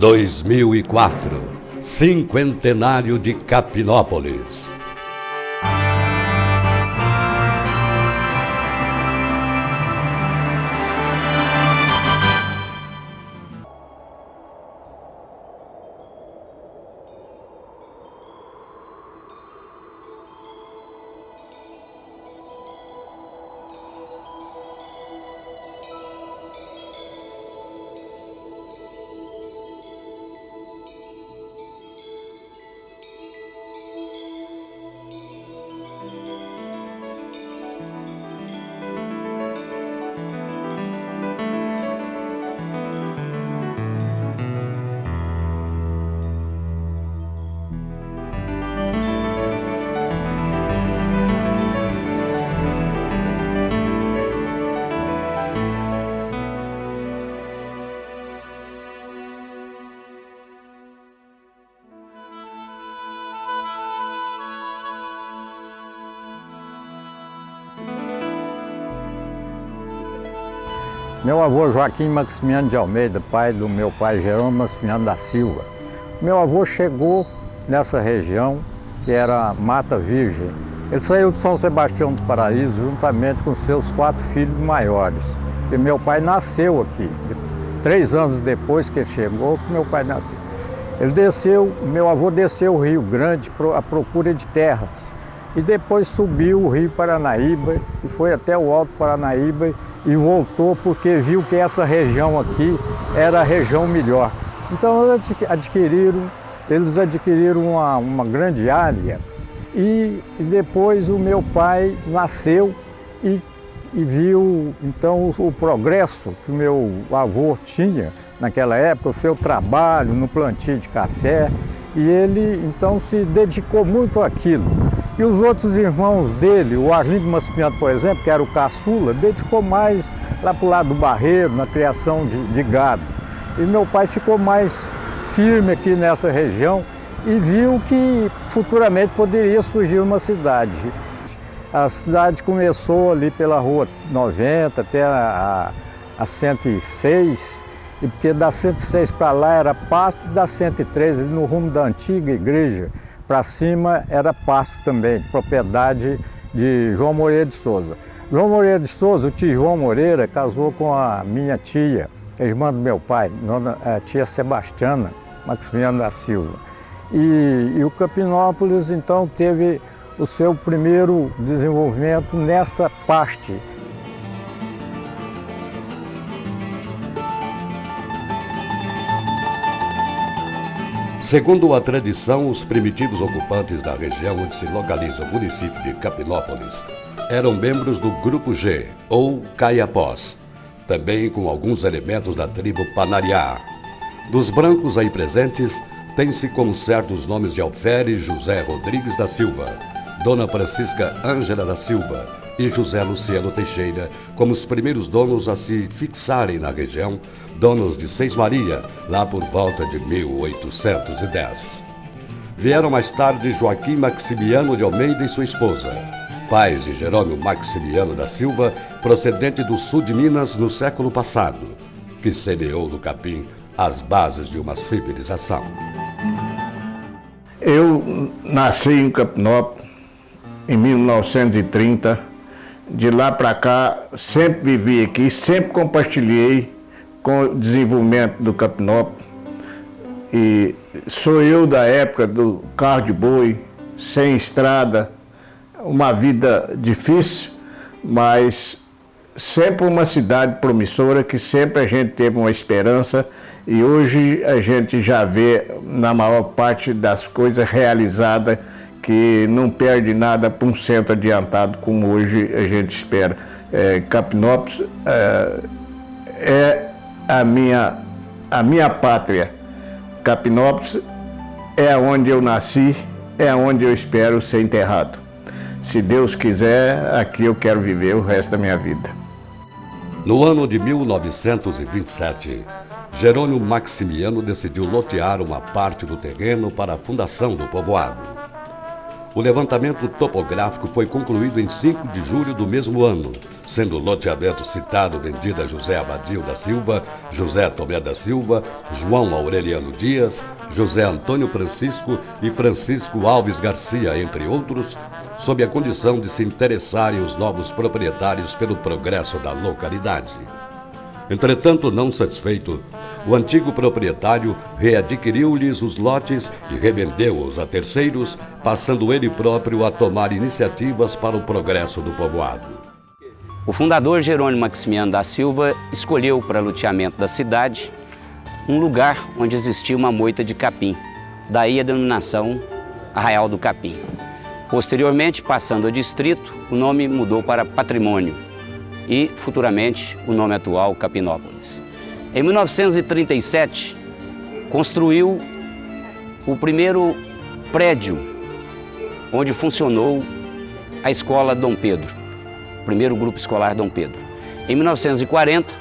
2004, cinquentenário de Capinópolis. Meu avô Joaquim Maximiano de Almeida, pai do meu pai Jerônimo Maximiano da Silva. Meu avô chegou nessa região, que era Mata Virgem. Ele saiu de São Sebastião do Paraíso juntamente com seus 4 filhos maiores. E meu pai nasceu aqui. 3 anos depois que ele chegou, meu pai nasceu. Meu avô desceu o Rio Grande à procura de terras. E depois subiu o Rio Paranaíba e foi até o Alto Paranaíba e voltou porque viu que essa região aqui era a região melhor. Então eles adquiriram uma grande área e depois o meu pai nasceu e viu então o progresso que o meu avô tinha naquela época, o seu trabalho no plantio de café, e ele então se dedicou muito àquilo. E os outros irmãos dele, o Arlindo Maximiano, por exemplo, que era o caçula, dedicou mais lá para o lado do Barreiro, na criação de gado. E meu pai ficou mais firme aqui nessa região e viu que futuramente poderia surgir uma cidade. A cidade começou ali pela Rua 90 até a 106, e porque da 106 para lá era pasto, e da 103 ali no rumo da antiga igreja para cima era pasto também, propriedade de João Moreira de Souza. João Moreira de Souza, o tio João Moreira, casou com a minha tia, irmã do meu pai, a tia Sebastiana Maximiano da Silva. E o Capinópolis, então, teve o seu primeiro desenvolvimento nessa parte. Segundo a tradição, os primitivos ocupantes da região onde se localiza o município de Capinópolis eram membros do Grupo G, ou Caiapós, também com alguns elementos da tribo Panariá. Dos brancos aí presentes, tem-se como certos nomes de Alferes José Rodrigues da Silva, Dona Francisca Ângela da Silva e José Luciano Teixeira como os primeiros donos a se fixarem na região, donos de Seis Maria, lá por volta de 1810. Vieram mais tarde Joaquim Maximiano de Almeida e sua esposa, pais de Jerônimo Maximiano da Silva, procedente do sul de Minas no século passado, que semeou no capim as bases de uma civilização. Eu nasci em Capinópolis em 1930. De lá para cá, sempre vivi aqui, sempre compartilhei com o desenvolvimento do Capinópolis. E sou eu da época do carro de boi, sem estrada, uma vida difícil, mas sempre uma cidade promissora, que sempre a gente teve uma esperança, e hoje a gente já vê na maior parte das coisas realizadas, que não perde nada para um centro adiantado como hoje a gente espera. Capinópolis é a minha pátria. Capinópolis é onde eu nasci, é onde eu espero ser enterrado. Se Deus quiser, aqui eu quero viver o resto da minha vida. No ano de 1927, Jerônimo Maximiano decidiu lotear uma parte do terreno para a fundação do povoado. O levantamento topográfico foi concluído em 5 de julho do mesmo ano, sendo o loteamento citado vendido a José Abadio da Silva, José Tomé da Silva, João Aureliano Dias, José Antônio Francisco e Francisco Alves Garcia, entre outros, sob a condição de se interessarem os novos proprietários pelo progresso da localidade. Entretanto, não satisfeito, o antigo proprietário readquiriu-lhes os lotes e revendeu-os a terceiros, passando ele próprio a tomar iniciativas para o progresso do povoado. O fundador Jerônimo Maximiano da Silva escolheu para loteamento da cidade um lugar onde existia uma moita de capim, daí a denominação Arraial do Capim. Posteriormente, passando a distrito, o nome mudou para Patrimônio e, futuramente, o nome atual Capinópolis. Em 1937, construiu o primeiro prédio onde funcionou a Escola Dom Pedro, o primeiro grupo escolar Dom Pedro. Em 1940,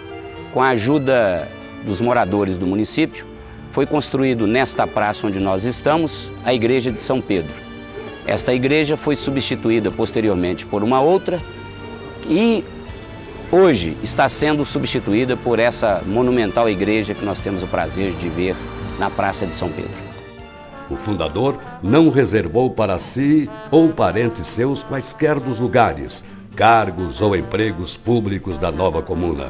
com a ajuda dos moradores do município, foi construído nesta praça onde nós estamos, a Igreja de São Pedro. Esta igreja foi substituída posteriormente por uma outra e hoje está sendo substituída por essa monumental igreja que nós temos o prazer de ver na Praça de São Pedro. O fundador não reservou para si ou parentes seus quaisquer dos lugares, cargos ou empregos públicos da nova comuna.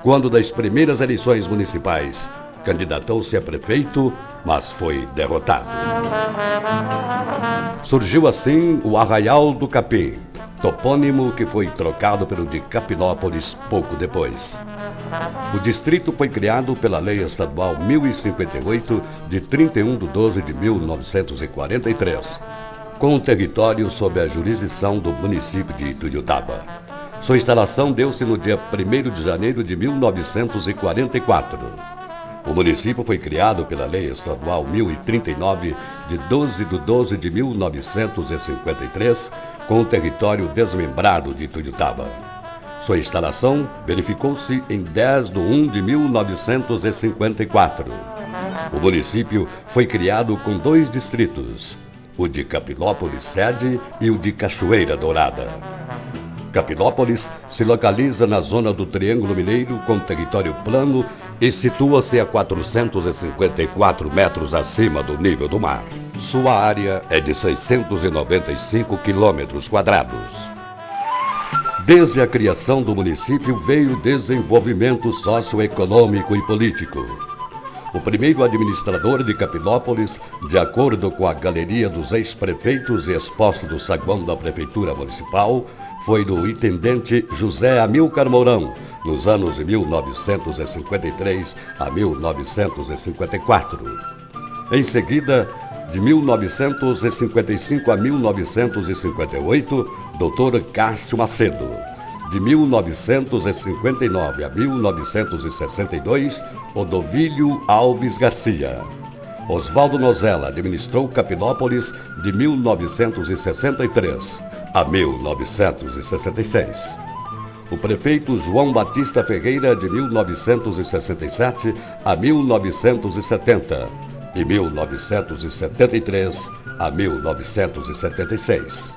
Quando das primeiras eleições municipais, candidatou-se a prefeito, mas foi derrotado. Surgiu assim o Arraial do Capim, topônimo que foi trocado pelo de Capinópolis pouco depois. O distrito foi criado pela Lei Estadual 1058, de 31/12 de 1943, com o território sob a jurisdição do município de Ituiutaba. Sua instalação deu-se no dia 1º de janeiro de 1944. O município foi criado pela Lei Estadual 1039, de 12/12 de 1953, com o território desmembrado de Ituiutaba. Sua instalação verificou-se em 10/1 de 1954. O município foi criado com 2 distritos, o de Capinópolis sede e o de Cachoeira Dourada. Capinópolis se localiza na zona do Triângulo Mineiro, com território plano, e situa-se a 454 metros acima do nível do mar. Sua área é de 695 quilômetros quadrados. Desde a criação do município veio o desenvolvimento socioeconômico e político. O primeiro administrador de Capinópolis, de acordo com a galeria dos ex-prefeitos e exposto do saguão da Prefeitura Municipal, foi do intendente José Amilcar Mourão, nos anos de 1953 a 1954. Em seguida, de 1955 a 1958, Dr. Cássio Macedo. De 1959 a 1962, Odovílio Alves Garcia. Oswaldo Nozella administrou Capinópolis de 1963 a 1966. O prefeito João Batista Ferreira de 1967 a 1970 e 1973 a 1976.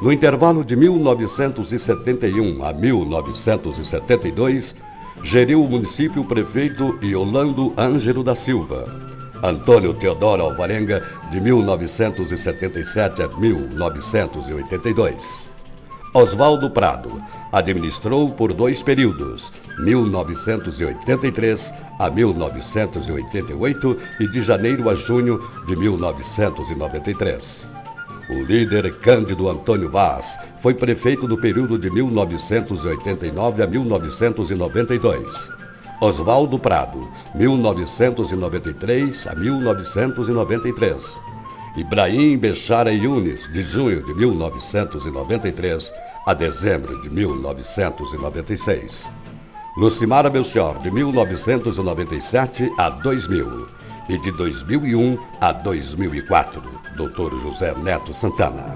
No intervalo de 1971 a 1972, geriu o município o prefeito Yolando Ângelo da Silva. Antônio Teodoro Alvarenga, de 1977 a 1982. Oswaldo Prado administrou por 2 períodos, 1983 a 1988 e de janeiro a junho de 1993. O líder Cândido Antônio Vaz foi prefeito no período de 1989 a 1992. Oswaldo Prado, 1993 a 1993. Ibrahim Bechara Yunes, de junho de 1993 a dezembro de 1996. Lucimara Belchior, de 1997 a 2000 e de 2001 a 2004. Dr. José Neto Santana.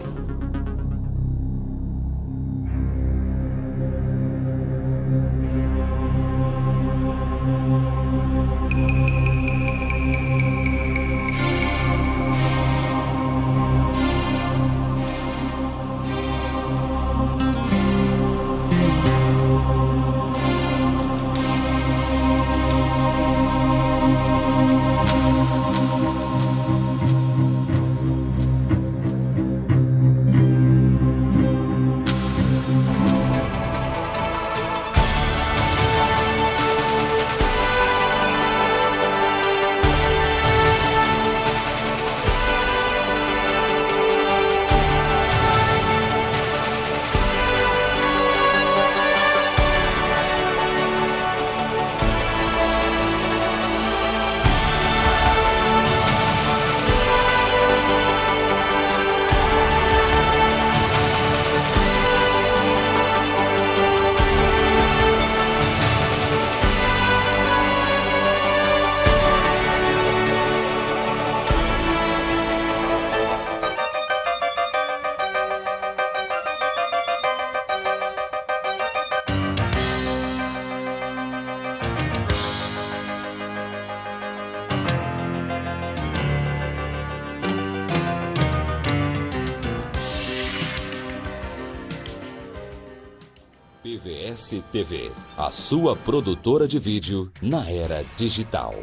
PVS TV, a sua produtora de vídeo na era digital.